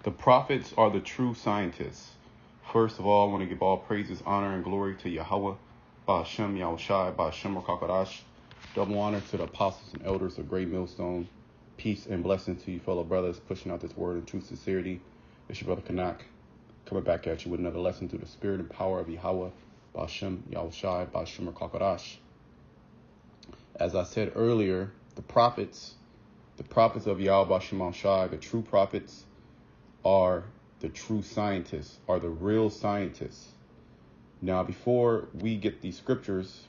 The prophets are the true scientists. First of all, I want to give all praises, honor, and glory to Yahweh, Ba'ashem Yahushai, Ba'ashem Rakakadash. Double honor to the apostles and elders of Great Millstone. Peace and blessing to you, fellow brothers, pushing out this word in true sincerity. It's your brother Kanak, coming back at you with another lesson through the spirit and power of Yahweh, Ba'ashem Yahushai, Ba'ashem Rakakadash. As I said earlier, the prophets of Yahweh, Ba'ashem Yahushai, the true prophets, are the true scientists, are the real scientists. Now, before we get these scriptures,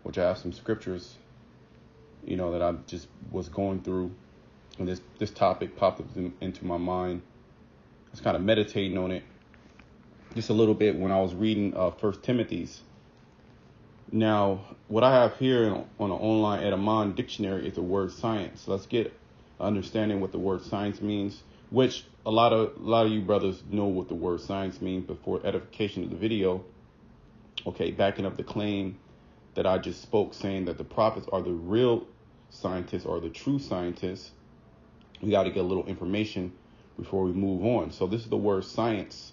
which I have some scriptures, that I just was going through, and this topic popped up into my mind. I was kind of meditating on it just a little bit when I was reading 1 Timothy's. Now, what I have here on an online Edamon dictionary is the word science. So let's get understanding what the word science means, which a lot of you brothers know what the word science means, but for edification of the video, okay, backing up the claim that I just spoke, saying that the prophets are the real scientists or the true scientists, we got to get a little information before we move on. So this is the word science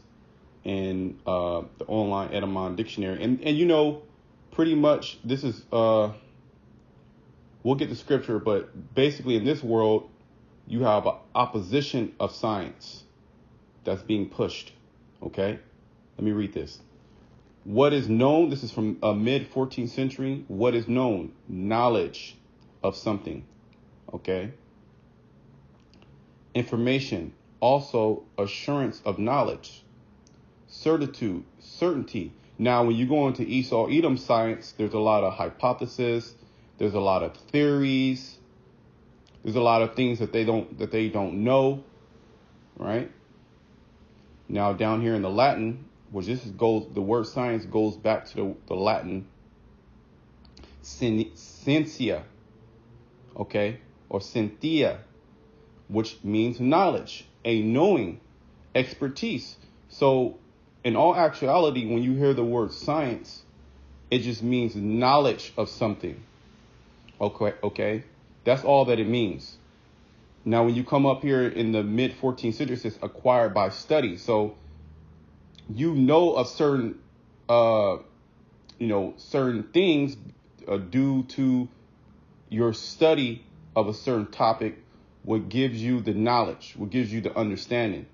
in the online Edamon dictionary. And pretty much this is, we'll get the scripture, but basically in this world, you have an opposition of science that's being pushed. Okay, let me read this. What is known, this is from mid-14th century. What is known? Knowledge of something. Okay. Information, also assurance of knowledge. Certitude, certainty. Now, when you go into Esau Edom science, there's a lot of hypothesis. There's a lot of theories. There's a lot of things that they don't know, right? Now down here in the Latin, which the word science goes back to the Latin scientia, okay, or scientia, which means knowledge, a knowing, expertise. So in all actuality, when you hear the word science, it just means knowledge of something. Okay. That's all that it means. Now, when you come up here in the mid-14th century, it says acquired by study. So of certain, certain things due to your study of a certain topic, what gives you the knowledge, what gives you the understanding.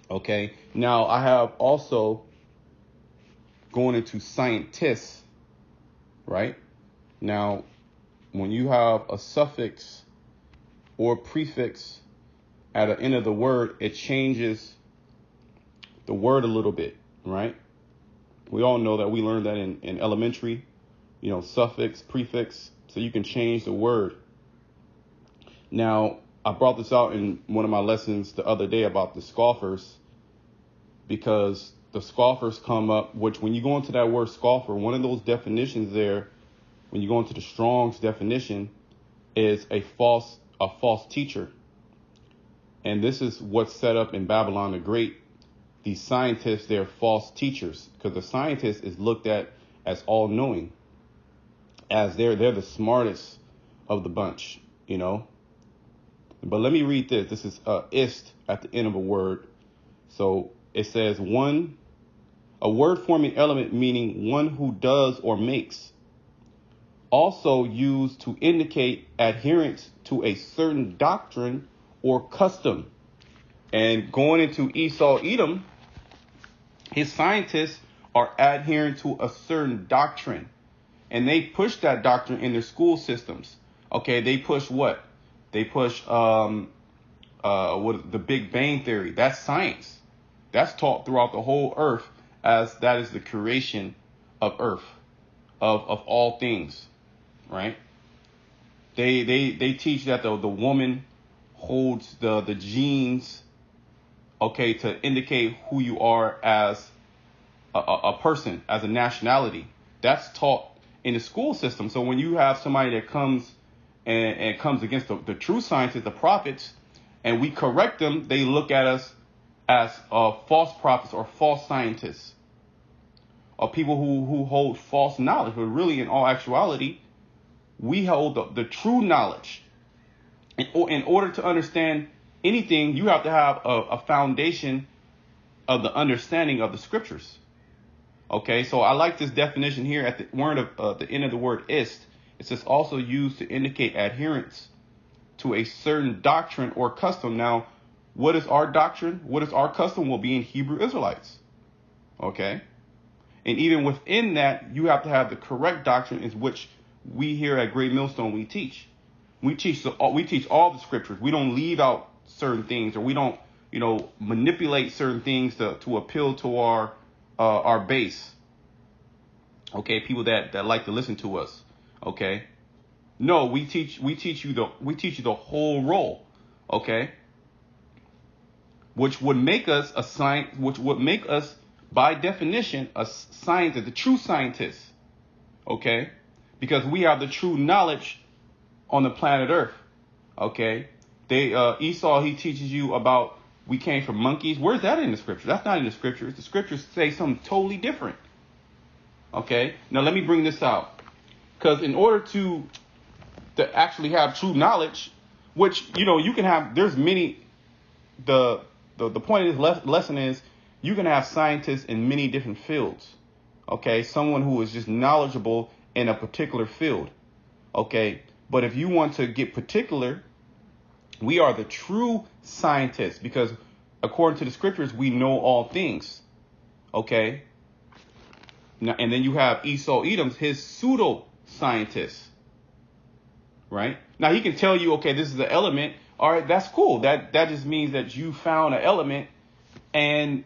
Okay. Now, I have also going into scientists, right? Now, when you have a suffix or prefix at the end of the word, it changes the word a little bit, right? We all know that we learned that in elementary, suffix, prefix, so you can change the word. Now, I brought this out in one of my lessons the other day about the scoffers, because the scoffers come up, which when you go into that word scoffer, one of those definitions there, when you go into the Strong's definition, is a false teacher. And this is what's set up in Babylon the Great. These scientists, they're false teachers, because the scientist is looked at as all-knowing, as they're the smartest of the bunch, But let me read this. This is ist at the end of a word. So it says a word forming element, meaning one who does or makes. Also used to indicate adherence to a certain doctrine or custom. And going into Esau Edom, his scientists are adhering to a certain doctrine. And they push that doctrine in their school systems. Okay, they push what? They push the Big Bang Theory. That's science. That's taught throughout the whole earth, as that is the creation of earth, of all things. Right? They teach that the woman holds the genes, okay, to indicate who you are as a person, as a nationality. That's taught in the school system. So when you have somebody that comes and comes against the true scientists, the prophets, and we correct them, they look at us as false prophets or false scientists, or people who hold false knowledge. But really, in all actuality, we hold the true knowledge. In order to understand anything, you have to have a foundation of the understanding of the scriptures. Okay, so I like this definition here at the end of the word ist. It says also used to indicate adherence to a certain doctrine or custom. Now, what is our doctrine? What is our custom? Will be in Hebrew Israelites. Okay, and even within that, you have to have the correct doctrine, is which we here at Great Millstone we teach. We teach all the scriptures. We don't leave out certain things, or we don't, manipulate certain things to appeal to our base. Okay, people that like to listen to us. Okay, no, we teach you the whole role. Okay, which would make us by definition a scientist, a true scientist. Okay, because we have the true knowledge on the planet Earth. Okay, Esau, he teaches you about we came from monkeys. Where's that in the scripture? That's not in the scriptures. The scriptures say something totally different. Okay, now let me bring this out, because in order to actually have true knowledge, which you can have, there's many. The point of this lesson is you can have scientists in many different fields. Okay, someone who is just knowledgeable in a particular field. Okay, but if you want to get particular, we are the true scientists, because according to the scriptures, we know all things. Okay. Now, and then you have Esau Edom's, his pseudo scientist. Right now, he can tell you, okay, this is the element. All right, that's cool. That just means that you found an element, and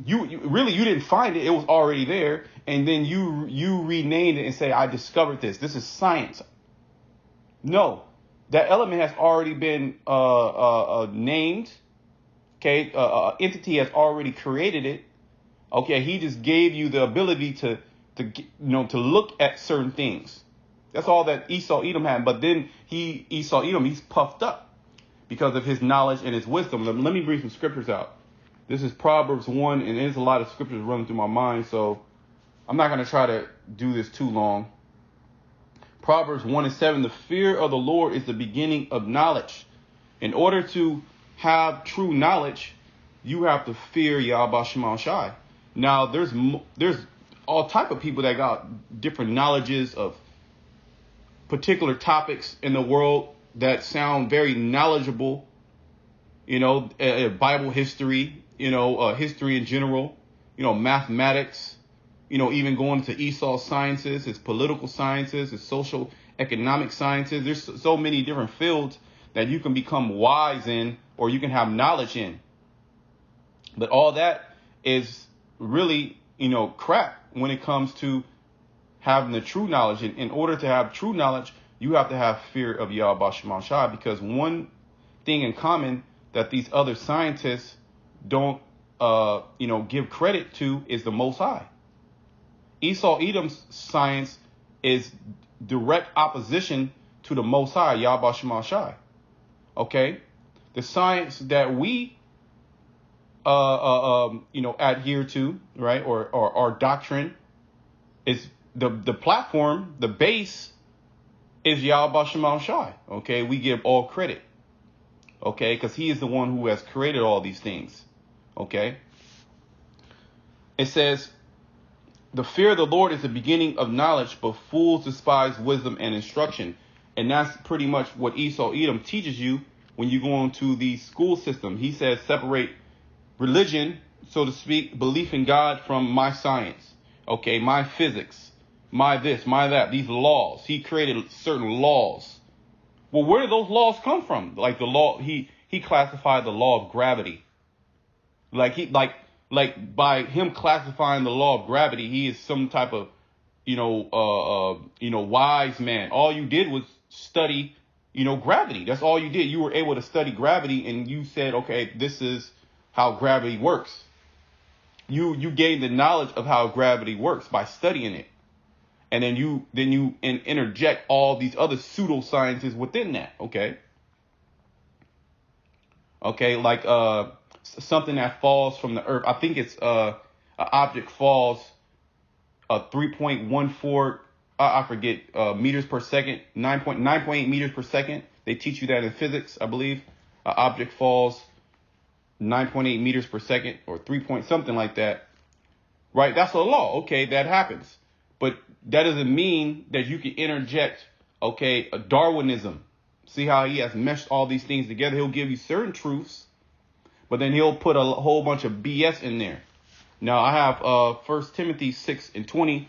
you didn't find it. It was already there. And then you renamed it and say, I discovered this. This is science. No, that element has already been named. Okay, entity has already created it. Okay, he just gave you the ability to look at certain things. That's all that Esau Edom had. But then Esau Edom, he's puffed up because of his knowledge and his wisdom. Let me bring some scriptures out. This is Proverbs 1, and there's a lot of scriptures running through my mind, so I'm not going to try to do this too long. Proverbs 1:7, the fear of the Lord is the beginning of knowledge. In order to have true knowledge, you have to fear Yahweh Shema Shai. Now, there's all type of people that got different knowledges of particular topics in the world that sound very knowledgeable. Bible history, history in general, mathematics, even going to Esau's sciences, his political sciences, his social economic sciences. There's so many different fields that you can become wise in, or you can have knowledge in. But all that is really, crap when it comes to having the true knowledge. And in order to have true knowledge, you have to have fear of Yahweh Shema Shai, because one thing in common that these other scientists don't, give credit to is the Most High. Esau Edom's science is direct opposition to the Most High, Yahweh Shema Shai. Okay, the science that we adhere to, right, or our doctrine is the platform, the base is Yahweh Shema Shai. Okay, we give all credit. Okay, because he is the one who has created all these things. Okay, it says, the fear of the Lord is the beginning of knowledge, but fools despise wisdom and instruction. And that's pretty much what Esau Edom teaches you when you go into the school system. He says, separate religion, so to speak, belief in God, from my science. Okay, my physics, my this, my that, these laws. He created certain laws. Well, where did those laws come from? Like the law, he classified the law of gravity. Like by him classifying the law of gravity, he is some type of, wise man. All you did was study, gravity. That's all you did. You were able to study gravity, and you said, okay, this is how gravity works. You gained the knowledge of how gravity works by studying it. And then you interject all these other pseudosciences within that. Okay. Okay. Like, something that falls from the earth. I think it's, an object falls, 3.14, I forget, meters per second, 9.8 meters per second. They teach you that in physics, I believe. an object falls 9.8 meters per second or 3 point something like that, right? That's a law. Okay, that happens. But that doesn't mean that you can interject, okay, a Darwinism. See how he has meshed all these things together? He'll give you certain truths, but then he'll put a whole bunch of BS in there. Now, I have 1 Timothy 6:20.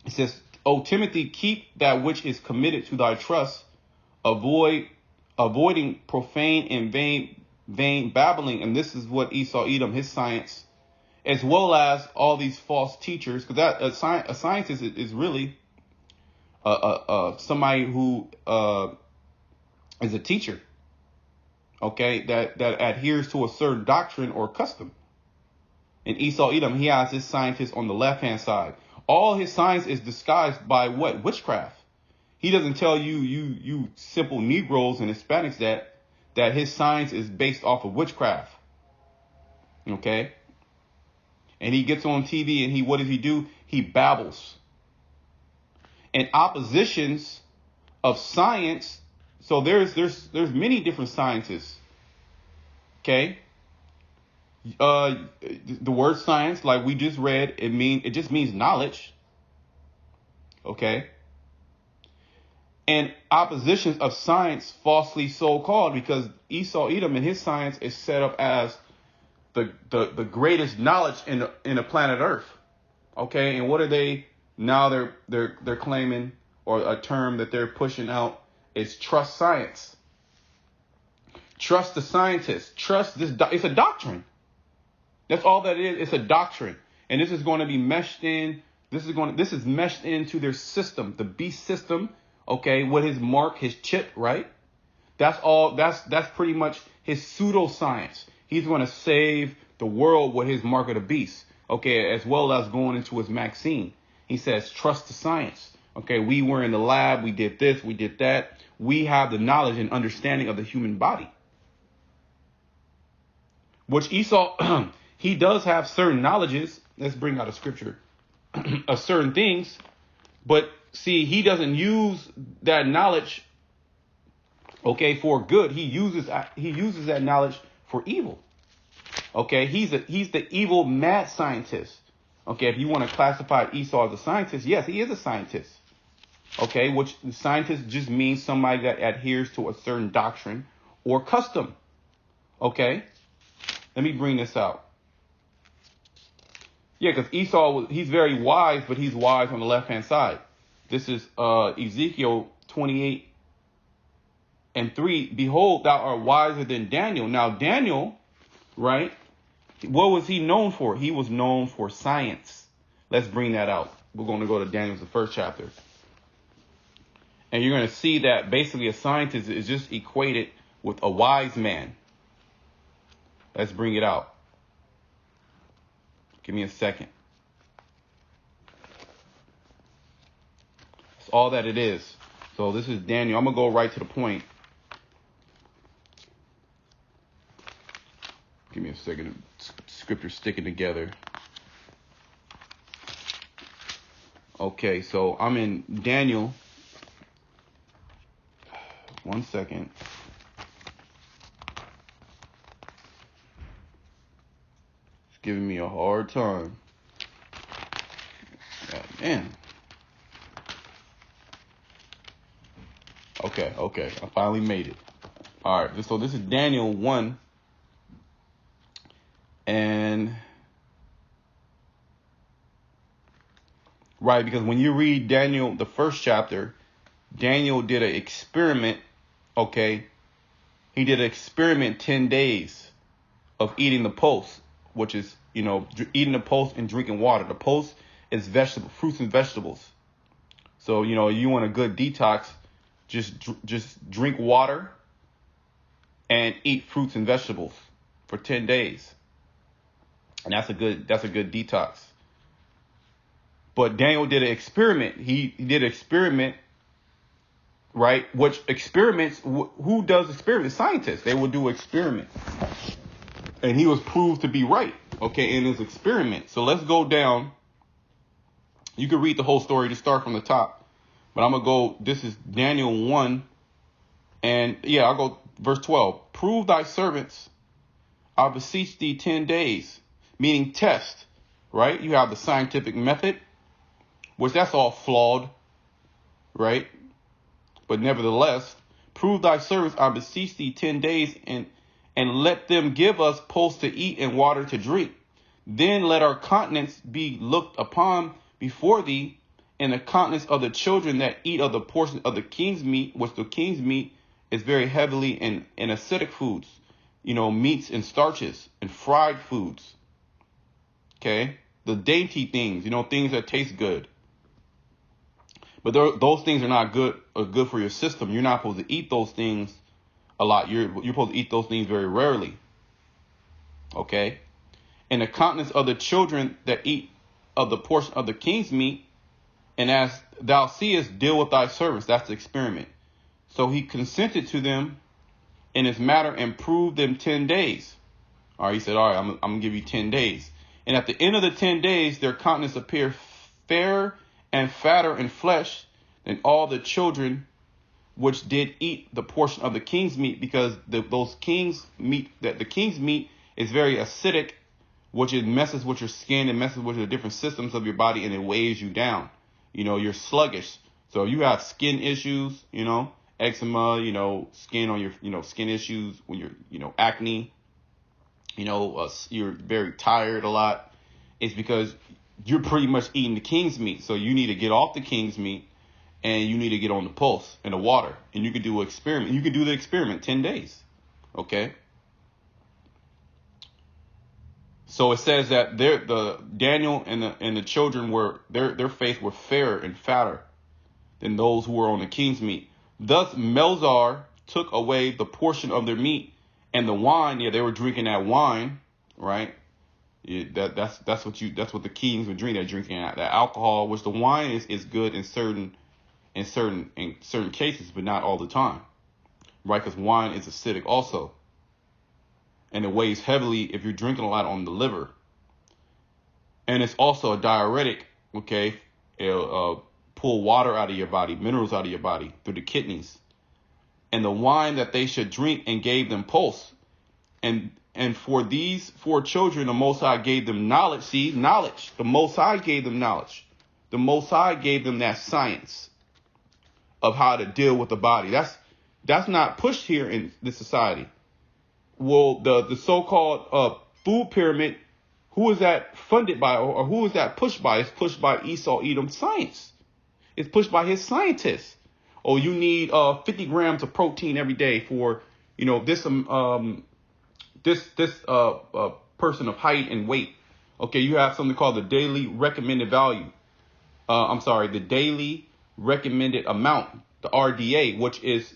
It says, O Timothy, keep that which is committed to thy trust, avoiding profane and vain babbling. And this is what Esau Edom, his science, as well as all these false teachers, because that a scientist is really somebody who is a teacher, okay, that adheres to a certain doctrine or custom. In Esau Edom, he has his scientist on the left-hand side. All his science is disguised by what? Witchcraft. He doesn't tell you simple Negroes and Hispanics that his science is based off of witchcraft. Okay? And he gets on TV and what does he do? He babbles. And oppositions of science. So there's many different sciences. Okay? The word science, like we just read, it just means knowledge. Okay? And oppositions of science, falsely so called, because Esau Edom and his science is set up as the greatest knowledge in the planet Earth. Okay, and what are they now? They're claiming, or a term that they're pushing out is trust science. Trust the scientists. Trust this. It's a doctrine. That's all that it is. It's a doctrine, and this is going to be meshed in. This is meshed into their system, the beast system. Okay, with his mark, his chip, right? That's all. That's pretty much his pseudoscience. He's going to save the world with his mark of the beast. Okay, as well as going into his Maxine. He says, trust the science. Okay, we were in the lab. We did this. We did that. We have the knowledge and understanding of the human body. Which Esau, he does have certain knowledges. Let's bring out a scripture of certain things. But see, he doesn't use that knowledge, okay, for good. He uses that knowledge for evil. Okay, he's the evil mad scientist. Okay, if you want to classify Esau as a scientist, yes, he is a scientist. Okay, which scientist just means somebody that adheres to a certain doctrine or custom. Okay, let me bring this out. Yeah, because Esau, he's very wise, but he's wise on the left-hand side. This is Ezekiel 28:3. Behold, thou art wiser than Daniel. Now, Daniel, right? What was he known for? He was known for science. Let's bring that out. We're going to go to Daniel's, the first chapter. And you're going to see that basically a scientist is just equated with a wise man. Let's bring it out. Give me a second. That's all that it is. So this is Daniel. I'm going to go right to the point. Give me a second. Scripture sticking together. Okay, so I'm in Daniel. One second. It's giving me a hard time. God, man. Okay. I finally made it. All right, so this is Daniel 1. And right, because when you read Daniel, the first chapter, Daniel did an experiment. Okay, he did an experiment 10 days of eating the post, which is, eating the post and drinking water. The post is fruits and vegetables. So, you want a good detox, just drink water and eat fruits and vegetables for 10 days. And that's a good detox. But Daniel did an experiment. He did an experiment, right? Which experiments, who does experiments? Scientists. They will do experiments. And he was proved to be right, okay, in his experiment. So let's go down. You can read the whole story, just start from the top. But I'm going to go, this is Daniel 1. And yeah, I'll go Verse 12, prove thy servants, I beseech thee 10 days, meaning test, right? You have the scientific method, which that's all flawed, right? But nevertheless, prove thy servants, I beseech thee 10 days, and let them give us pulse to eat and water to drink. Then let our countenance be looked upon before thee, and the countenance of the children that eat of the portion of the king's meat, which the king's meat is very heavily in acidic foods, meats and starches and fried foods. Okay, the dainty things, things that taste good. But those things are not good for your system. You're not supposed to eat those things a lot. You're supposed to eat those things very rarely. Okay, and the countenance of the children that eat of the portion of the king's meat, and as thou seest, deal with thy servants. That's the experiment. So he consented to them in his matter and proved them 10 days. All right, he said, all right, I'm going to give you 10 days. And at the end of the 10 days, their countenance appeared fairer and fatter in flesh than all the children which did eat the portion of the king's meat, because the king's meat is very acidic, which it messes with your skin and messes with the different systems of your body, and it weighs you down. You're sluggish. So you have skin issues, eczema, skin on your, skin issues when you're, acne, you're very tired a lot. It's because you're pretty much eating the king's meat. So you need to get off the king's meat and you need to get on the pulse and the water. And you can do an experiment. You can do the experiment 10 days. Okay. So it says that the Daniel and the children were their face were fairer and fatter than those who were on the king's meat. Thus Melzar took away the portion of their meat and the wine. Yeah, they were drinking that wine, right? That's what the kings would drink. They're drinking that alcohol, which the wine is good in certain cases, but not all the time, right? Because wine is acidic also. And it weighs heavily if you're drinking a lot on the liver. And it's also a diuretic, okay? It'll pull water out of your body, minerals out of your body through the kidneys. And the wine that they should drink and gave them pulse. And for these 4 children, the Most High gave them knowledge. See, knowledge. The Most High gave them knowledge. The Most High gave them that science of how to deal with the body. That's not pushed here in this society. Well, the so-called food pyramid, who is that funded by, or who is that pushed by? It's pushed by Esau Edom science. It's pushed by his scientists. Oh, you need 50 grams of protein every day for this person of height and weight. Okay, you have something called the daily recommended value. The daily recommended amount, the RDA, which is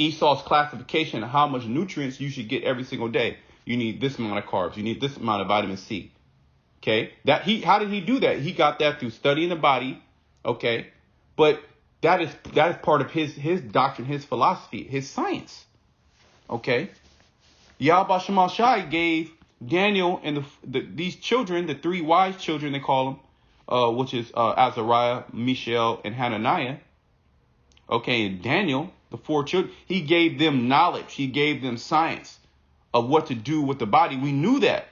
Esau's classification of how much nutrients you should get every single day. You need this amount of carbs. You need this amount of vitamin C. Okay. How did he do that? He got that through studying the body. Okay. But that is part of his doctrine, his philosophy, his science. Okay. Yahweh Shema Shai gave Daniel and these children, the 3 wise children, they call them, which is Azariah, Mishael, and Hananiah. Okay. And Daniel, the 4 children, he gave them knowledge. He gave them science of what to do with the body. We knew that.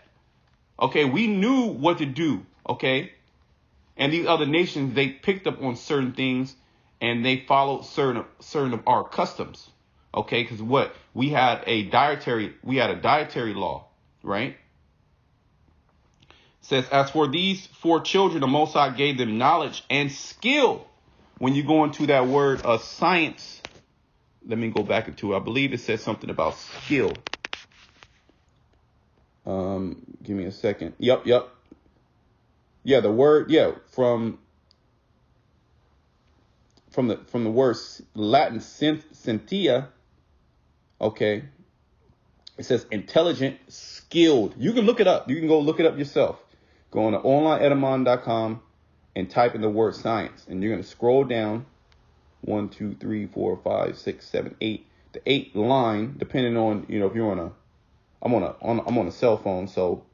Okay, we knew what to do. Okay, and these other nations, they picked up on certain things and they followed certain of our customs. Okay, because we had a dietary law, right? It says, as for these 4 children, the Most High gave them knowledge and skill. When you go into that word science. Let me go back into it. I believe it says something about skill. Give me a second. Yep. Yeah, the word, from the word Latin scientia. Okay. It says intelligent, skilled. You can look it up. You can go look it up yourself. Go on to onlineedamon.com and type in the word science, and you're going to scroll down 1, 2, 3, 4, 5, 6, 7, 8. The 8th line, depending on, if you're I'm on a cell phone. So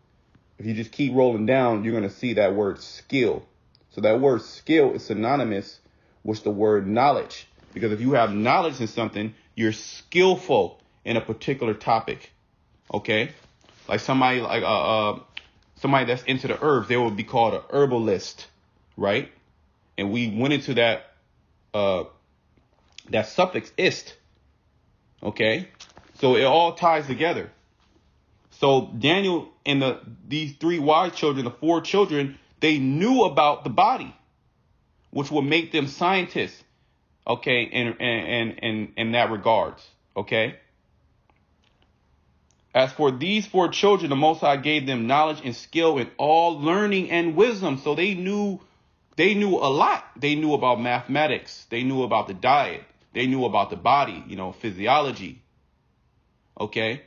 if you just keep rolling down, you're going to see that word skill. So that word skill is synonymous with the word knowledge, because if you have knowledge in something, you're skillful in a particular topic. Okay, like somebody that's into the herbs, they would be called a herbalist, right? And we went into that suffix ist. Okay, so it all ties together. So Daniel and these three wise children, the four children, they knew about the body, which will make them scientists. Okay, in that regards. Okay. As for these four children, the Most High gave them knowledge and skill in all learning and wisdom. So they knew a lot. They knew about mathematics. They knew about the diet. They knew about the body, physiology. Okay.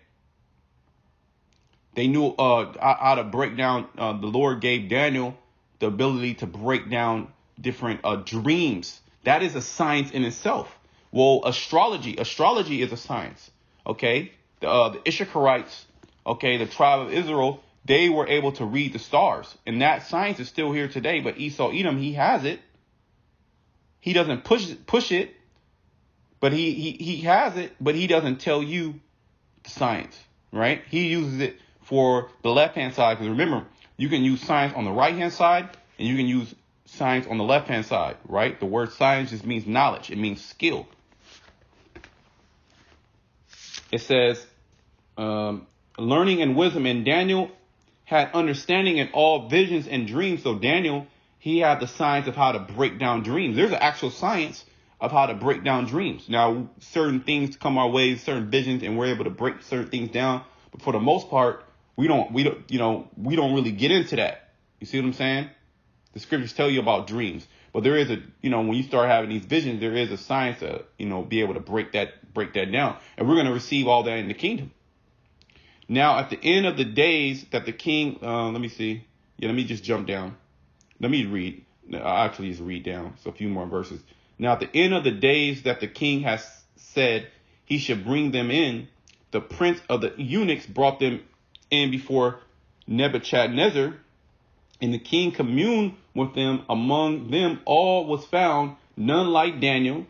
They knew how to break down. The Lord gave Daniel the ability to break down different dreams. That is a science in itself. Well, astrology is a science. Okay. The Issacharites, okay, the tribe of Israel, they were able to read the stars. And that science is still here today. But Esau Edom, he has it. He doesn't push it. But he has it. But he doesn't tell you the science, right? He uses it for the left-hand side. Because remember, you can use science on the right-hand side. And you can use science on the left-hand side, right? The word science just means knowledge. It means skill. It says, learning and wisdom. And Daniel had understanding in all visions and dreams. So Daniel, he had the science of how to break down dreams. There's an actual science of how to break down dreams. Now, certain things come our way, certain visions, and we're able to break certain things down. But for the most part, we don't really get into that. You see what I'm saying? The scriptures tell you about dreams. But there is when you start having these visions, there is a science to, be able to break that down. And we're going to receive all that in the kingdom. Now, at the end of the days that the king, let me see. Yeah, let me just jump down. Let me read. I'll actually just read down. So a few more verses. Now, at the end of the days that the king has said he should bring them in, the prince of the eunuchs brought them in before Nebuchadnezzar. And the king communed with them. Among them all was found none like Daniel,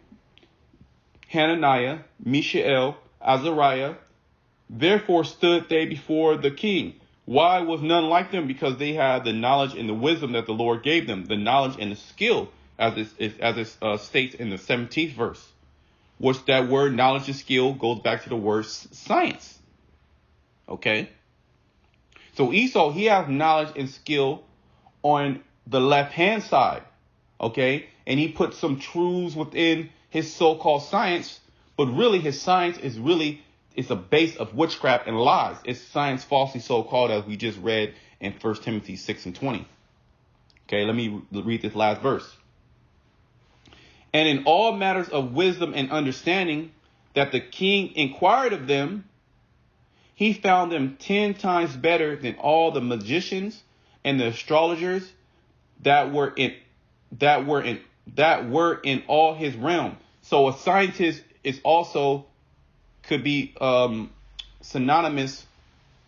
Hananiah, Mishael, Azariah. Therefore stood they before the king. Why was none like them? Because they had the knowledge and the wisdom that the Lord gave them, the knowledge and the skill, as it states in the 17th verse. Which that word knowledge and skill goes back to the word science. Okay. So Esau, he has knowledge and skill on the left-hand side, okay? And he put some truths within his so-called science, but really his science is it's a base of witchcraft and lies. It's science falsely so-called, as we just read in 1 Timothy 6:20. Okay, let me read this last verse. And in all matters of wisdom and understanding that the king inquired of them, he found them 10 times better than all the magicians and the astrologers that were in all his realm. So a scientist is also could be synonymous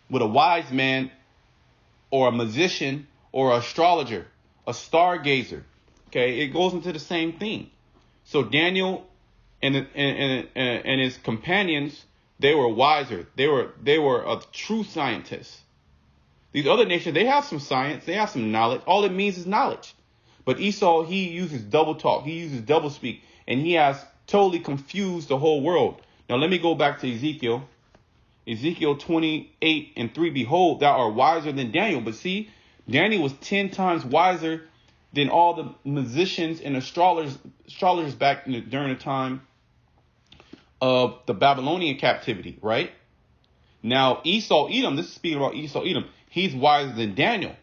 with a wise man or a magician or an astrologer, a stargazer. Okay, it goes into the same thing. So Daniel and his companions, they were wiser. They were a true scientist. These other nations, they have some science. They have some knowledge. All it means is knowledge. But Esau, he uses double talk. He uses double speak. And he has totally confused the whole world. Now, let me go back to Ezekiel. Ezekiel 28:3. Behold, thou art wiser than Daniel. But see, Daniel was 10 times wiser than all the musicians and astrologers back during the time of the Babylonian captivity, right? Now, Esau Edom, this is speaking about Esau Edom. He's wiser than Daniel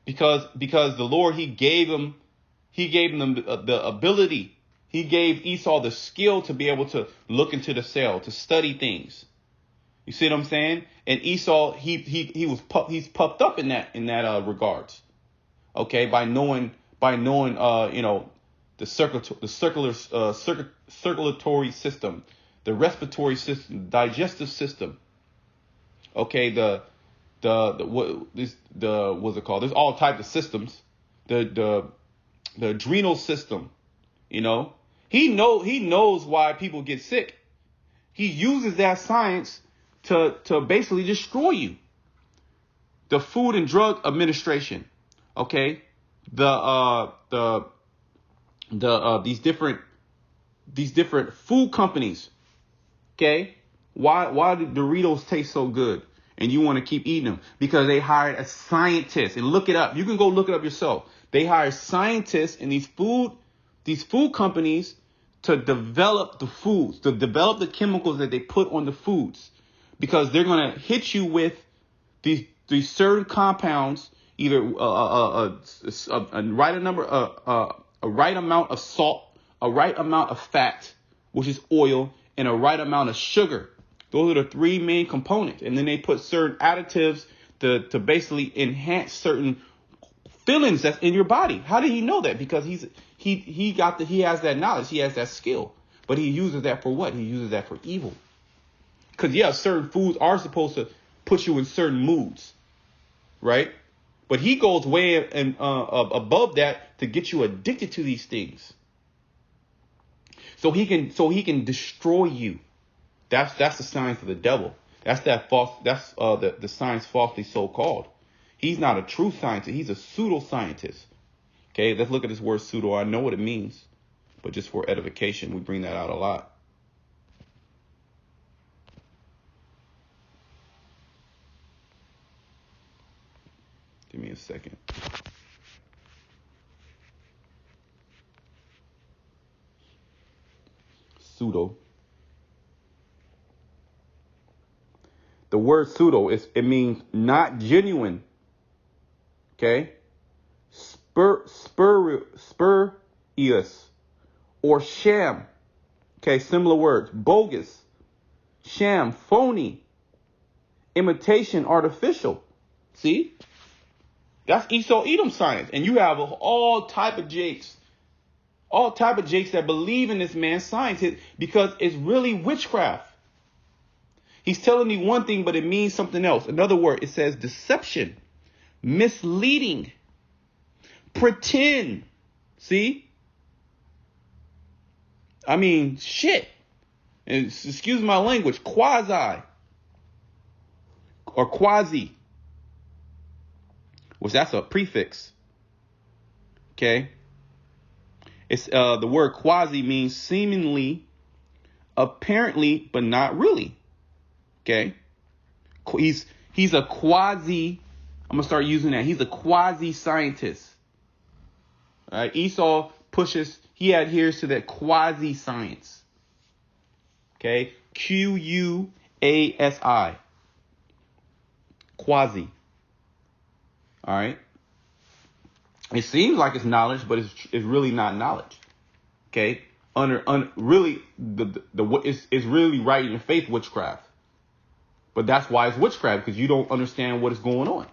because the Lord, he gave him the ability. He gave Esau the skill to be able to look into the cell, to study things. You see what I'm saying? And Esau, he's puffed up in that regards. Okay, by knowing the circulatory system, the respiratory system, digestive system. Okay, what's it called? There's all types of systems. The adrenal system. He knows why people get sick. He uses that science to basically destroy you. The Food and Drug Administration, okay, these different food companies, okay. Why do Doritos taste so good and you want to keep eating them? Because they hired a scientist, and look it up. You can go look it up yourself. They hire scientists in these food companies to develop the foods, to develop the chemicals that they put on the foods, because they're going to hit you with these certain compounds, either a right amount of salt, a right amount of fat, which is oil, and a right amount of sugar. Those are the three main components. And then they put certain additives to basically enhance certain feelings that's in your body. How did he know that? Because he has that knowledge, he has that skill. But he uses that for what? He uses that for evil. Because certain foods are supposed to put you in certain moods, right? But he goes way above that to get you addicted to these things. So he can destroy you. That's the science of the devil. That's the science falsely so called. He's not a true scientist. He's a pseudoscientist. Okay, let's look at this word pseudo. I know what it means, but just for edification, we bring that out a lot. Give me a second. Pseudo. The word pseudo it means not genuine. Okay? Spurious or sham. Okay, similar words. Bogus, sham, phony, imitation, artificial. See? That's Esau Edom science. And you have all type of jakes that believe in this man's science because it's really witchcraft. He's telling me one thing, but it means something else. Another word, it says deception, misleading, pretend. See? I mean, shit. And excuse my language, quasi or quasi, which that's a prefix. Okay? It's the word quasi means seemingly, apparently, but not really. Okay? He's a quasi, I'm going to start using that. He's a quasi scientist. All right? Esau he adheres to that quasi science. Okay? Quasi. Quasi. All right? It seems like it's knowledge, but it's really not knowledge. Okay? Really, it's really right in your faith witchcraft. But that's why it's witchcraft, because you don't understand what is going on.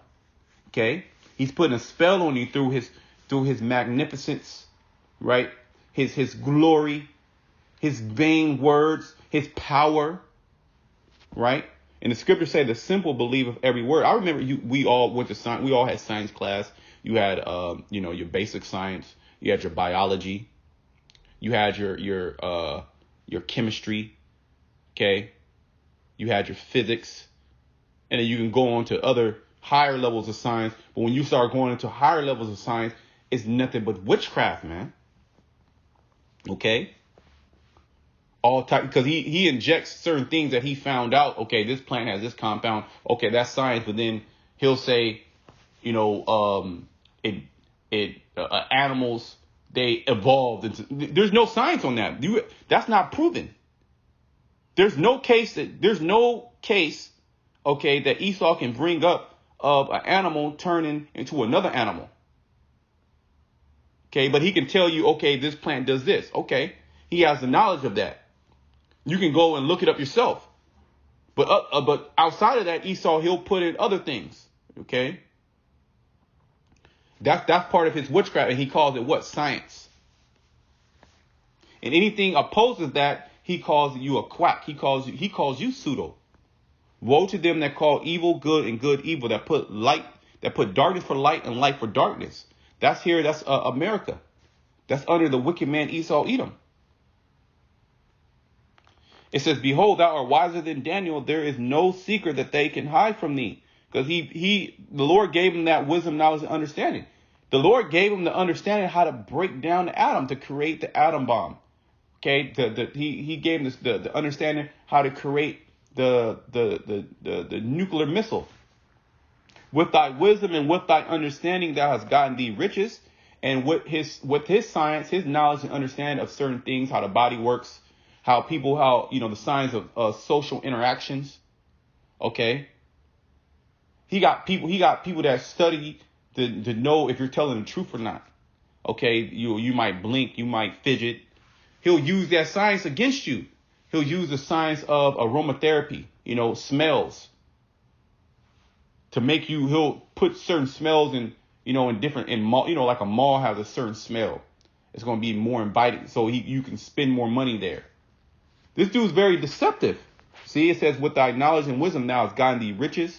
Okay? He's putting a spell on you through his magnificence, right? His glory, his vain words, his power, right? And the scriptures say the simple believe of every word. I remember we all went to science. We all had science class. You had, your basic science. You had your biology. You had your chemistry. Okay. You had your physics. And then you can go on to other higher levels of science. But when you start going into higher levels of science, it's nothing but witchcraft, man. Okay. All type, because he injects certain things that he found out. Okay, this plant has this compound. Okay, that's science. But then he'll say, animals, they evolved. There's no science on that. That's not proven. There's no case, okay, that Esau can bring up of an animal turning into another animal. Okay, but he can tell you, okay, this plant does this. Okay, he has the knowledge of that. You can go and look it up yourself. But outside of that, Esau, he'll put in other things. Okay. That's part of his witchcraft, and he calls it what? Science. And anything opposes that, he calls you a quack. He calls you pseudo. Woe to them that call evil good and good evil, that put darkness for light and light for darkness. That's America. That's under the wicked man Esau Edom. It says, behold, thou art wiser than Daniel. There is no secret that they can hide from thee. Because the Lord gave him that wisdom, knowledge, and understanding. The Lord gave him the understanding how to break down the atom, to create the atom bomb. Okay, he gave him the understanding how to create the nuclear missile. With thy wisdom and with thy understanding, thou hast gotten thee riches. And with his science, his knowledge and understanding of certain things, how the body works, the signs of social interactions. Okay. He got people that study to know if you're telling the truth or not. Okay. You might blink, you might fidget. He'll use that science against you. He'll use the science of aromatherapy, smells, to make you. He'll put certain smells in mall, like a mall has a certain smell. It's going to be more inviting, so you can spend more money there. This dude's very deceptive. See, it says, with thy knowledge and wisdom thou hast gotten thee riches,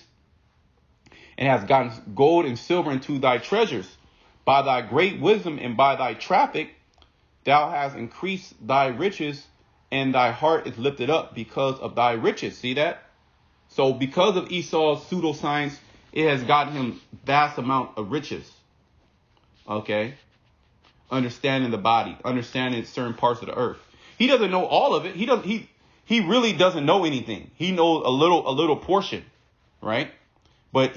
and hast gotten gold and silver into thy treasures. By thy great wisdom and by thy traffic, thou hast increased thy riches, and thy heart is lifted up because of thy riches. See that? So because of Esau's pseudoscience, it has gotten him vast amount of riches. Okay? Understanding the body, understanding certain parts of the earth. He doesn't know all of it. He really doesn't know anything. He knows a little portion, right? But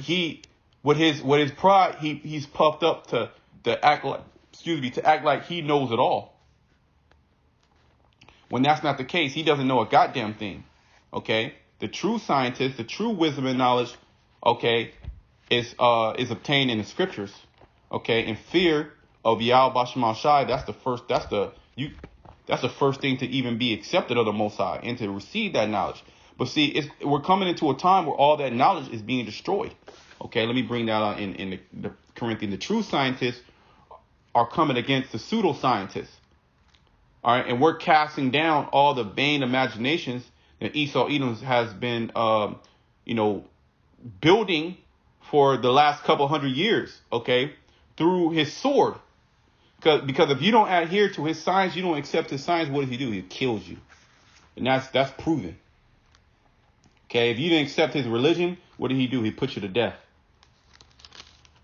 with his pride, he's puffed up to act like he knows it all. When that's not the case, he doesn't know a goddamn thing. Okay? The true scientist, the true wisdom and knowledge, okay, is obtained in the scriptures. Okay? And fear of Yahweh Bashem Shai, that's the first thing to even be accepted of the Most High and to receive that knowledge. But see, we're coming into a time where all that knowledge is being destroyed. Okay, let me bring that out in the Corinthian. The true scientists are coming against the pseudoscientists. All right, and we're casting down all the vain imaginations that Esau Edom has been, building for the last couple hundred years. Okay, through his sword. Because if you don't adhere to his science, you don't accept his science, what does he do? He kills you. And that's proven. Okay, if you didn't accept his religion, what did he do? He put you to death.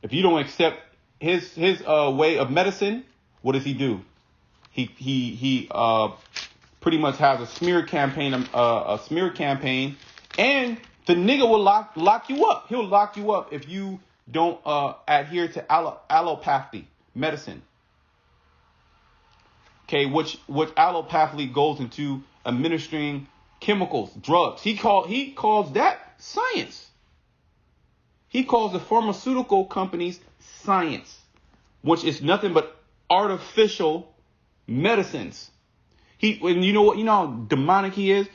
If you don't accept his way of medicine, what does he do? He pretty much has a smear campaign, and the nigga will lock you up. He'll lock you up if you don't adhere to allopathy medicine. Okay, which allopathy goes into administering chemicals, drugs. He calls that science. He calls the pharmaceutical companies science, which is nothing but artificial medicines. And you know how demonic he is,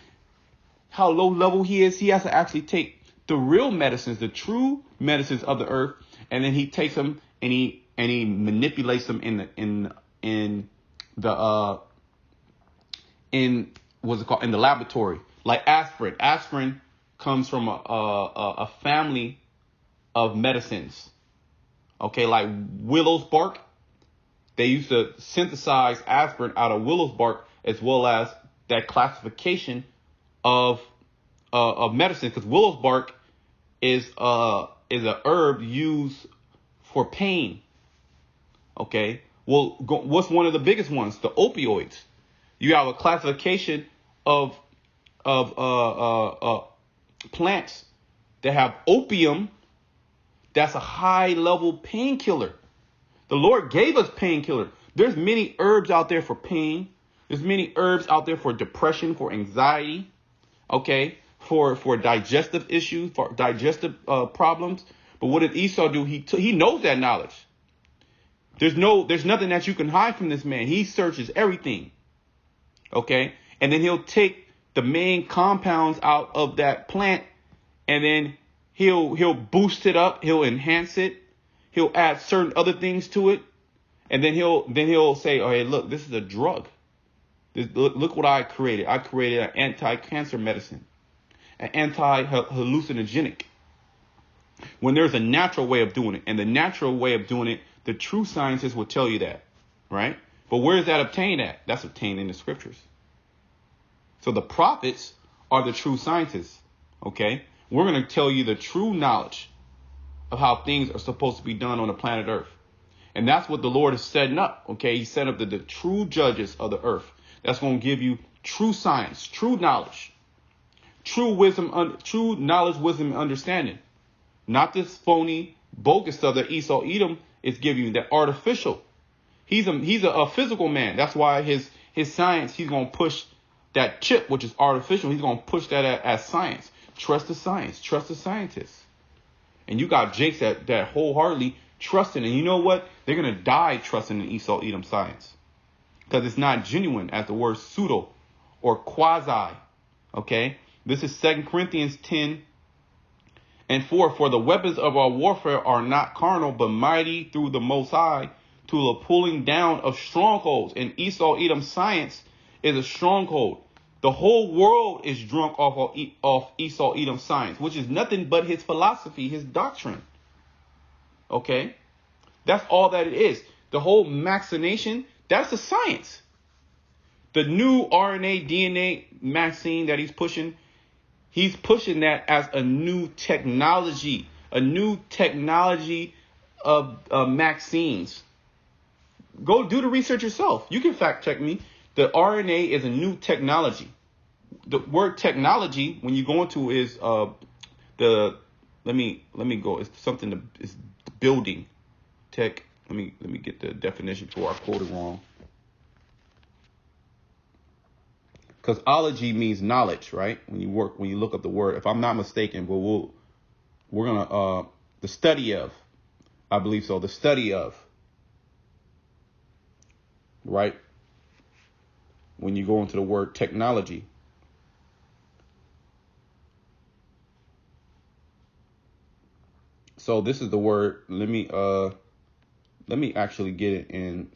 how low level he is. He has to actually take the real medicines, the true medicines of the earth, and then he takes them and he manipulates them in the laboratory, like aspirin. Aspirin comes from a family of medicines. Okay, like willow's bark. They used to synthesize aspirin out of willow's bark, as well as that classification of medicine, because willow's bark is a herb used for pain. Okay. Well, what's one of the biggest ones? The opioids. You have a classification of plants that have opium. That's a high level painkiller. The Lord gave us painkiller. There's many herbs out there for pain. There's many herbs out there for depression, for anxiety. Okay, for digestive issues, for digestive problems. But what did Esau do? He knows that knowledge. There's nothing that you can hide from this man. He searches everything. Okay. And then he'll take the main compounds out of that plant, and then he'll boost it up. He'll enhance it. He'll add certain other things to it. And then he'll say, oh, hey, look, this is a drug. Look what I created. I created an anti-cancer medicine, an anti-hallucinogenic. When there's a natural way of doing it, and the natural way of doing it, the true scientists will tell you that, right? But where is that obtained at? That's obtained in the scriptures. So the prophets are the true scientists. Okay, we're going to tell you the true knowledge of how things are supposed to be done on the planet Earth. And that's what the Lord is setting up. Okay, He set up the true judges of the earth. That's going to give you true science, true knowledge, true wisdom, true knowledge, wisdom, and understanding. Not this phony, bogus stuff that Esau Edom is giving you, that artificial. He's a physical man. That's why his science, he's going to push that chip, which is artificial. He's going to push that as science. Trust the science. Trust the scientists. And you got Jakes that wholeheartedly trusting. And you know what? They're going to die trusting in Esau Edom science. Because it's not genuine, as the word pseudo or quasi. Okay? This is 2 Corinthians 10:4. For the weapons of our warfare are not carnal, but mighty through the Most High to the pulling down of strongholds. And Esau Edom science is a stronghold. The whole world is drunk off Esau Edom science, which is nothing but his philosophy, his doctrine. Okay? That's all that it is. The whole vaccination, that's the science. The new RNA, DNA vaccine that he's pushing that as a new technology of vaccines. Go do the research yourself. You can fact check me. The RNA is a new technology. The word technology, when you go into, is let me go. It's something it's building tech. Let me get the definition before I quote it wrong. Because ology means knowledge, right? When you look up the word, if I'm not mistaken, but we're gonna the study of, I believe so, the study of, right? When you go into the word technology. So this is the word. Let me actually get it in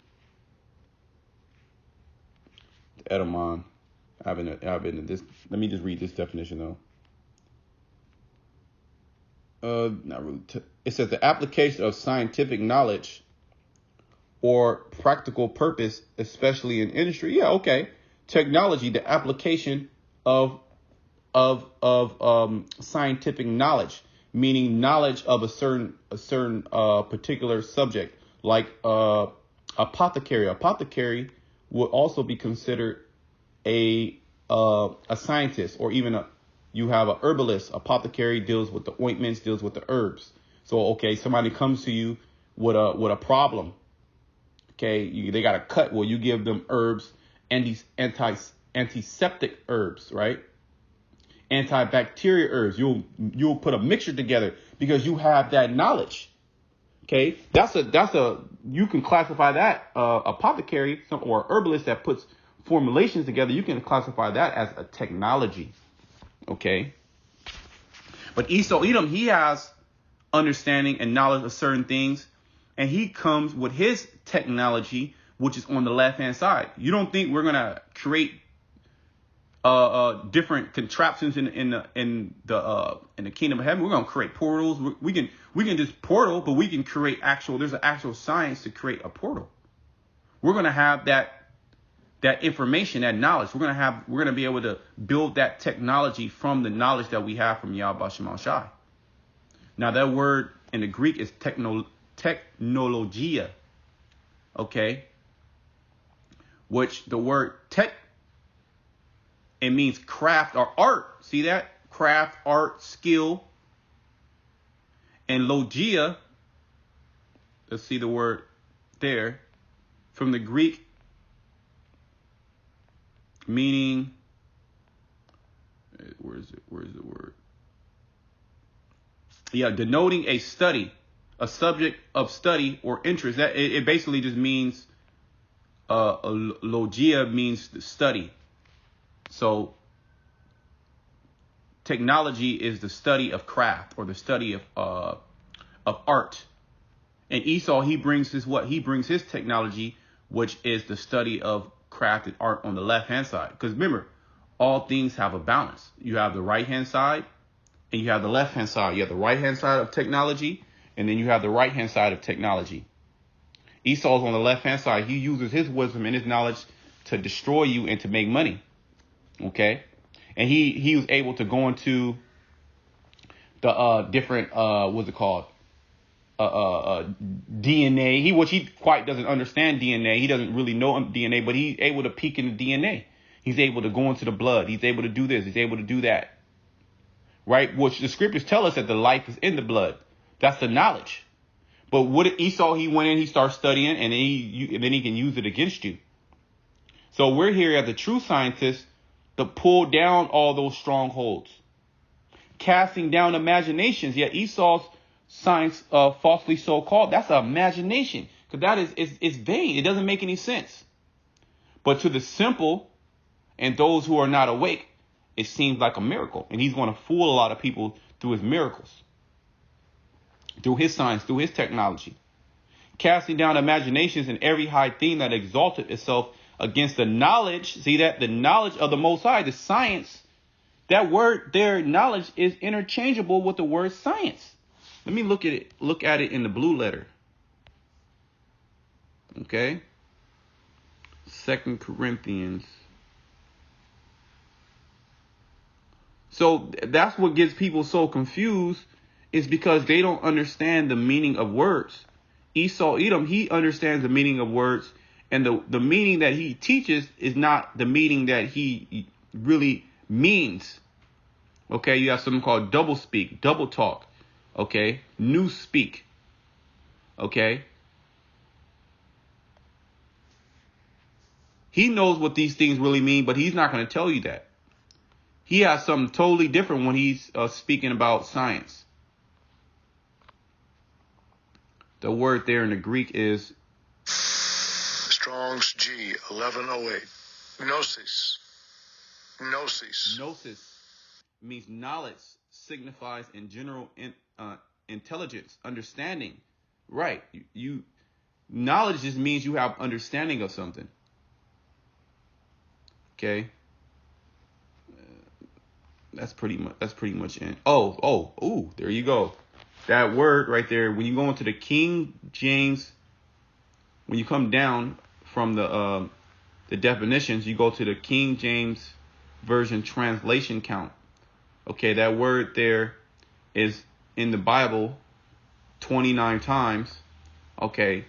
the Edamon. I've been in this. Let me just read this definition though. Not really. It says the application of scientific knowledge or practical purpose, especially in industry. Yeah, okay. Technology, the application of scientific knowledge, meaning knowledge of a certain particular subject, like apothecary. Apothecary would also be considered a scientist, or even you have a herbalist. Apothecary deals with the ointments, deals with the herbs. So okay, somebody comes to you with a problem. Okay, they got a cut. Well, you give them herbs, antiseptic herbs, right? Antibacterial herbs. You'll put a mixture together because you have that knowledge. Okay, that's a you can classify that apothecary or herbalist that puts formulations together. You can classify that as a technology. Okay, but Esau Edom, he has understanding and knowledge of certain things, and he comes with his technology, which is on the left hand side. You don't think we're gonna create different contraptions in the kingdom of heaven? We're gonna create portals. We can just portal, but we can create there's an actual science to create a portal. We're gonna have that information, that knowledge. We're gonna be able to build that technology from the knowledge that we have from Yahweh Shema Shai. Now that word in the Greek is technologia. Okay. Which the word tech, it means craft or art. See that? Craft, art, skill. And logia, let's see the word there, from the Greek, meaning, where is the word? Yeah, denoting a study, a subject of study or interest. That it basically just means, logia means study. So technology is the study of craft or the study of art. And Esau, he brings his technology, which is the study of craft and art, on the left hand side. Because remember, all things have a balance. You have the right hand side and you have the left hand side. You have the right hand side of technology, and then you have the right hand side of technology. Esau's on the left hand side. He uses his wisdom and his knowledge to destroy you and to make money. Okay. And he was able to go into the different what's it called? DNA. Which he quite doesn't understand DNA. He doesn't really know DNA, but he's able to peek into DNA. He's able to go into the blood. He's able to do this. He's able to do that. Right? Which the scriptures tell us that the life is in the blood. That's the knowledge. But what Esau, he went in, he started studying, and then he can use it against you. So we're here as a true scientist to pull down all those strongholds, casting down imaginations. Yet Esau's science, falsely so called, that's an imagination, because that is vain. It doesn't make any sense. But to the simple and those who are not awake, it seems like a miracle. And he's going to fool a lot of people through his miracles, through his science, through his technology, casting down imaginations and every high thing that exalted itself against the knowledge. See that? The knowledge of the Most High, the science. That word there, knowledge, is interchangeable with the word science. Let me look at it in the blue letter. Okay. 2 Corinthians. So that's what gets people so confused, is because they don't understand the meaning of words. Esau Edom, he understands the meaning of words, and the meaning that he teaches is not the meaning that he really means. Okay, you have something called double speak, double talk. Okay, new speak. Okay. He knows what these things really mean, but he's not going to tell you that. He has something totally different when he's speaking about science. The word there in the Greek is Strong's G 1108. Gnosis. Gnosis. Gnosis means knowledge, signifies in general intelligence, understanding. Right. You knowledge just means you have understanding of something. Okay. That's pretty much it. Oh, there you go. That word right there, when you go into the King James, when you come down from the definitions, you go to the King James Version translation count. Okay, that word there is in the Bible 29 times. Okay,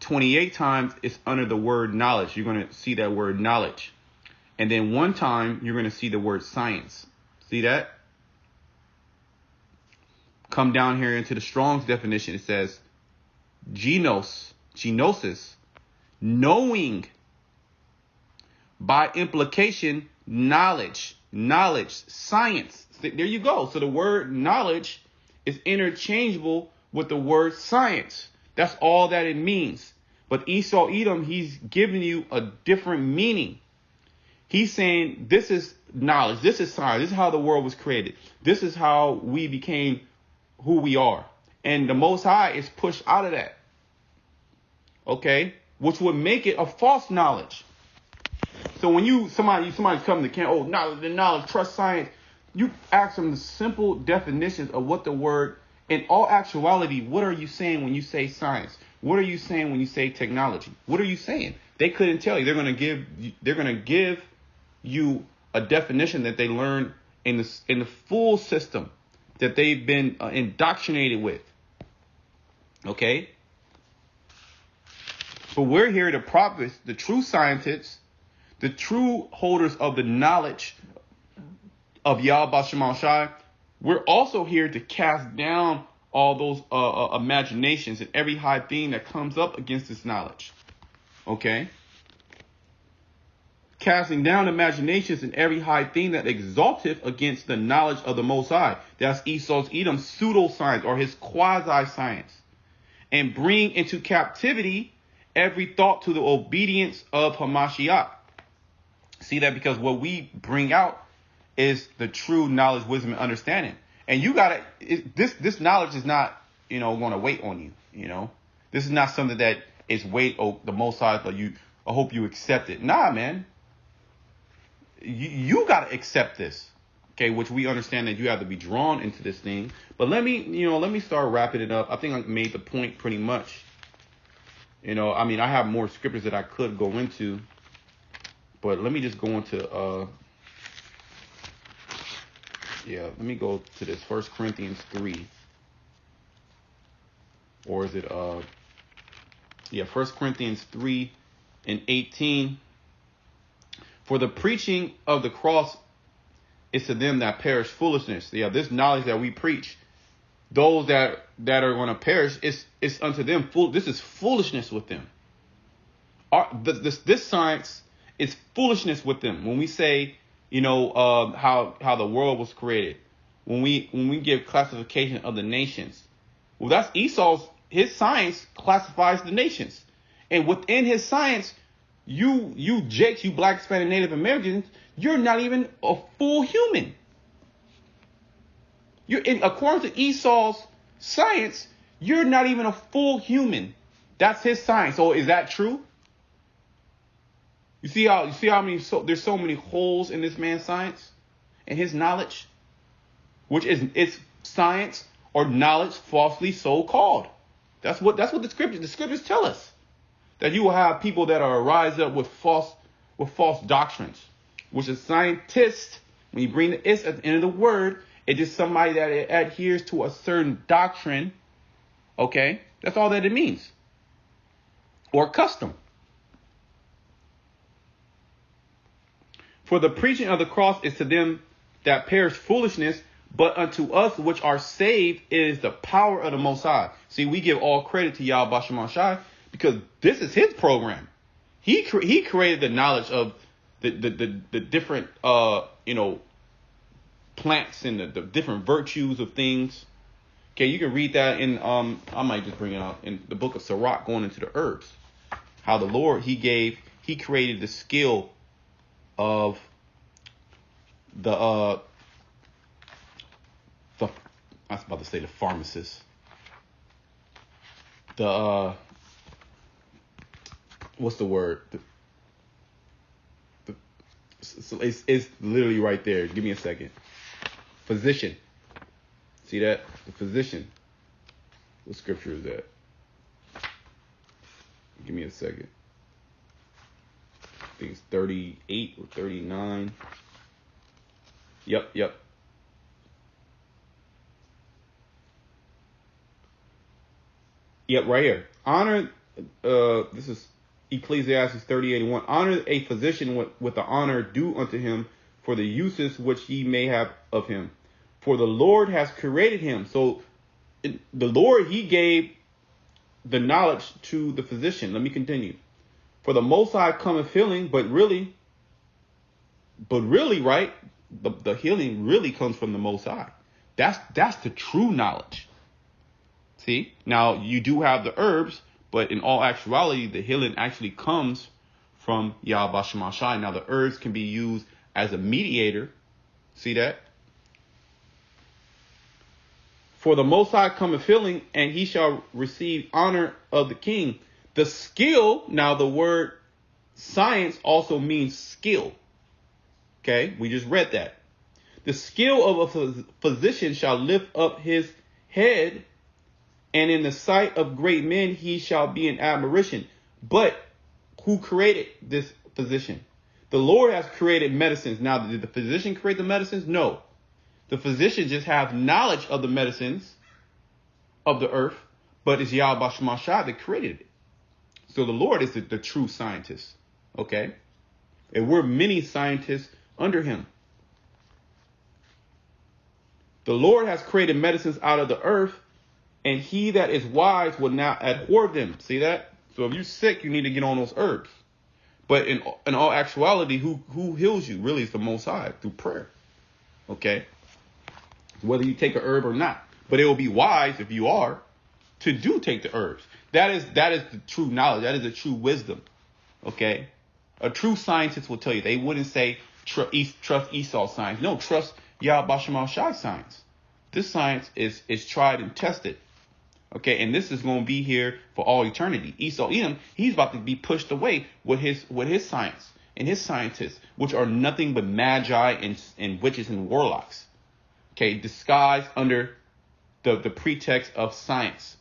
28 times it's under the word knowledge. You're going to see that word knowledge. And then one time you're going to see the word science. See that? Come down here into the Strong's definition. It says genosis, knowing, by implication, knowledge, science. There you go. So the word knowledge is interchangeable with the word science. That's all that it means. But Esau Edom, he's giving you a different meaning. He's saying this is knowledge, this is science, this is how the world was created. This is how we became who we are. And the Most High is pushed out of that. Okay? Which would make it a false knowledge. So when somebody's coming to camp, knowledge, trust science, you ask them the simple definitions of what the word, in all actuality, what are you saying when you say science? What are you saying when you say technology? What are you saying? They couldn't tell you. They're going to give you a definition that they learned in the full system that they've been indoctrinated with. Okay? But we're here to prophets, the true scientists, the true holders of the knowledge of Yahweh B'Shem Shai. We're also here to cast down all those imaginations and every high thing that comes up against this knowledge. Okay? Casting down imaginations and every high thing that exalteth against the knowledge of the Most High. That's Esau's Edom's pseudoscience, or his quasi-science. And bring into captivity every thought to the obedience of Hamashiach. See that? Because what we bring out is the true knowledge, wisdom, and understanding. And you gotta, this knowledge is not, going to wait on you. This is not something that is the Most High, but I hope you accept it. Nah, man. You got to accept this, okay, which we understand that you have to be drawn into this thing. But let me start wrapping it up. I think I made the point pretty much. I have more scriptures that I could go into, but let me just go into Yeah, let me go to this. 1 Corinthians 3. Or is it 1 Corinthians 3 and 18. For the preaching of the cross is to them that perish foolishness. Yeah, this knowledge that we preach, those that are going to perish, it's unto them. This is foolishness with them. This science is foolishness with them. When we say, how the world was created, when we give classification of the nations, well, that's Esau's. His science classifies the nations, and within his science, you Jakes, you Black, Hispanic, Native Americans, you're not even a full human. According to Esau's science, you're not even a full human. That's his science. So is that true? You see how many there's so many holes in this man's science and his knowledge, which is it's science or knowledge falsely so called. That's what the scriptures tell us, that you will have people that are rise up with false doctrines, which is scientist. When you bring the "is" at the end of the word, it's just somebody that adheres to a certain doctrine. Okay, that's all that it means, or custom. For the preaching of the cross is to them that perish foolishness, but unto us which are saved is the power of the Most High. See, we give all credit to Yahweh Shem Shai because this is his program. He created the knowledge of the different plants and the different virtues of things. Okay, you can read that in I might just bring it out in the book of Sirach, going into the herbs. How the Lord he created the skill of I was about to say the pharmacist. What's the word? So it's literally right there. Give me a second. Physician. See that? The physician. What scripture is that? Give me a second. I think it's 38 or 39. Yep. Yep, right here. Honor, this is Ecclesiastes 38:1. Honor a physician with the honor due unto him for the uses which ye may have of him. For the Lord has created him. So the Lord, he gave the knowledge to the physician. Let me continue. For the Most High cometh healing, but really, right? The healing really comes from the Most High. That's the true knowledge. See, now you do have the herbs, but in all actuality, the healing actually comes from Yahweh Shem Shai. Now the herbs can be used as a mediator. See that? For the Most High cometh healing, and he shall receive honor of the king. The skill, now the word science also means skill. Okay, we just read that. The skill of a physician shall lift up his head, and in the sight of great men he shall be in admiration. But who created this physician? The Lord has created medicines. Now, did the physician create the medicines? No. The physician just has knowledge of the medicines of the earth, but it's Yahweh Shem Shai that created it. So the Lord is the true scientist. Okay? And we're many scientists under him. The Lord has created medicines out of the earth, and he that is wise will not abhor them. See that? So if you're sick, you need to get on those herbs. But in all actuality, who heals you really is the Most High through prayer. Okay? Whether you take a herb or not. But it will be wise if you are to take the herbs. That is the true knowledge. That is the true wisdom. Okay? A true scientist will tell you. They wouldn't say trust Esau's science. No, trust Yahweh Shem Shai science. This science is tried and tested. Okay, and this is going to be here for all eternity. Esau, Edom, he's about to be pushed away with his science and his scientists, which are nothing but magi and witches and warlocks. Okay, disguised under the pretext of science,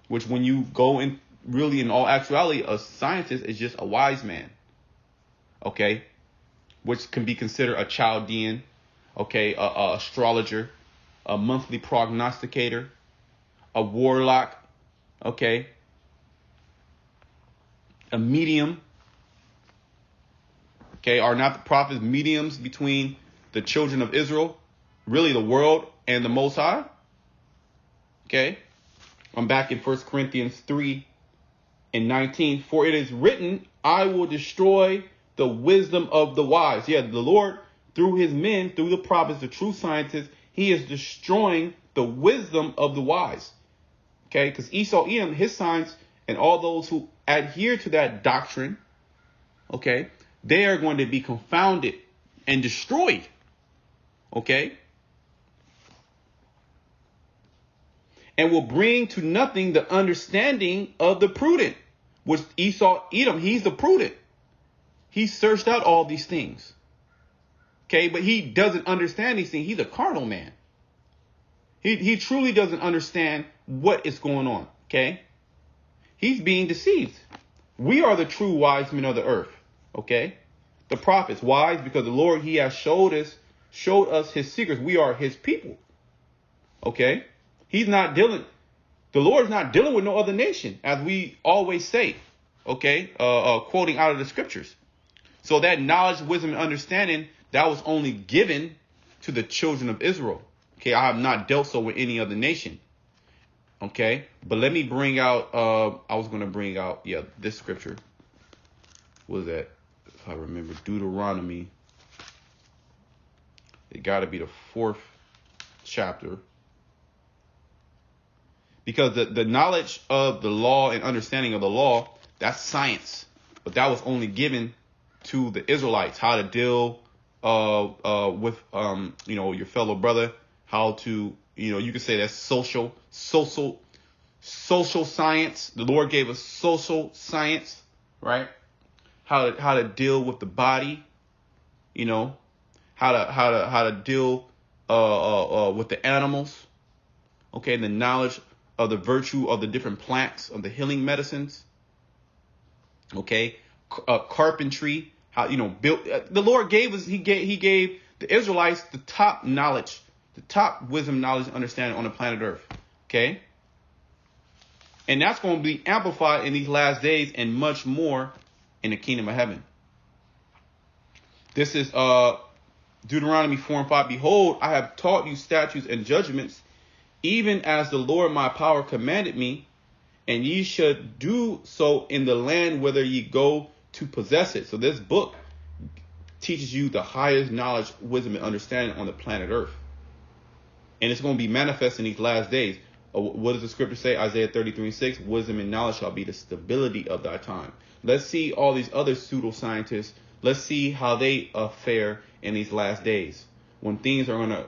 which when you go in, really in all actuality, a scientist is just a wise man. Okay, which can be considered a Chaldean, okay, a astrologer, a monthly prognosticator, a warlock, okay, a medium. Okay, are not the prophets mediums between the children of Israel, really the world and the Most High? Okay, I'm back in 1 Corinthians 3:19. For it is written, I will destroy the wisdom of the wise. Yeah, the Lord, through his men, through the prophets, the true scientists, he is destroying the wisdom of the wise. Okay, because Esau, Edom, his science, and all those who adhere to that doctrine, okay, they are going to be confounded and destroyed. Okay? And will bring to nothing the understanding of the prudent. Which Esau, Edom, he's the prudent. He searched out all these things. Okay, but he doesn't understand these things. He's a carnal man. He truly doesn't understand what is going on. Okay? He's being deceived. We are the true wise men of the earth. Okay? The prophets, wise because the Lord, he has showed us his secrets. We are his people. Okay? The Lord's not dealing with no other nation, as we always say. Okay? Quoting out of the scriptures. So that knowledge, wisdom, and understanding, that was only given to the children of Israel. Okay? I have not dealt so with any other nation. Okay? But let me bring out, I was going to bring out, this scripture. What is that? If I remember, Deuteronomy. It got to be the 4th chapter. Because the knowledge of the law and understanding of the law, that's science. But that was only given to the Israelites, how to deal with your fellow brother, how to, you could say that's social science. The Lord gave us social science, right? How to deal with the body, how to deal with the animals, okay, the knowledge of the virtue of the different plants, of the healing medicines, okay, carpentry, how build. The Lord gave us, he gave the Israelites the top knowledge, the top wisdom, knowledge, and understanding on the planet Earth, okay, and that's going to be amplified in these last days and much more in the kingdom of heaven. This is Deuteronomy 4:5. Behold, I have taught you statutes and judgments, even as the Lord my power commanded me, and ye should do so in the land whither ye go to possess it. So this book teaches you the highest knowledge, wisdom, and understanding on the planet Earth. And it's going to be manifest in these last days. What does the scripture say? Isaiah 33:6, wisdom and knowledge shall be the stability of thy time. Let's see all these other pseudoscientists. Let's see how they fare in these last days, when things are going to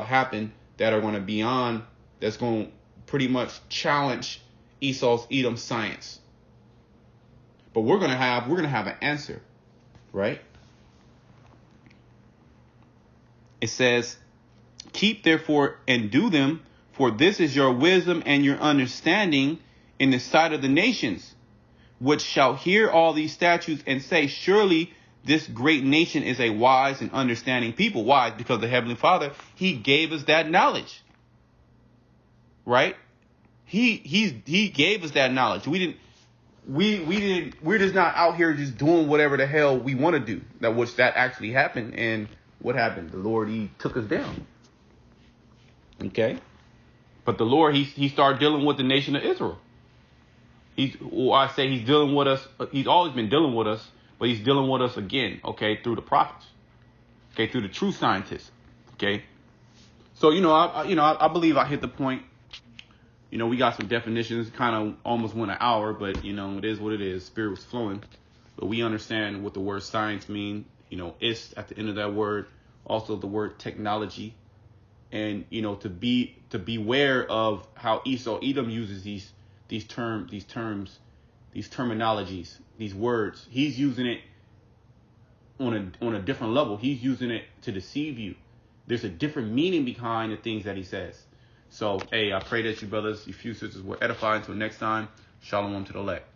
happen that are going to beyond, that's going to pretty much challenge Esau's Edom science. But we're going to have an answer, right? It says, keep therefore and do them, for this is your wisdom and your understanding in the sight of the nations, which shall hear all these statutes and say, surely this great nation is a wise and understanding people. Why? Because the Heavenly Father, he gave us that knowledge, right? He gave us that knowledge. We're just not out here just doing whatever the hell we want to do. That actually happened. And what happened? The Lord, he took us down. Okay. But the Lord, he started dealing with the nation of Israel. He's dealing with us. He's always been dealing with us, but he's dealing with us again, okay, through the prophets, okay, through the true scientists, okay. So, I believe I hit the point. We got some definitions, kind of almost went an hour, but, it is what it is. Spirit was flowing, but we understand what the word science mean. It's at the end of that word, also the word technology, and, to beware of how Esau, Edom uses these terminologies, these words. He's using it on a different level. He's using it to deceive you. There's a different meaning behind the things that he says. So, hey, I pray that you brothers, you few sisters will edify. Until next time, shalom to the elect.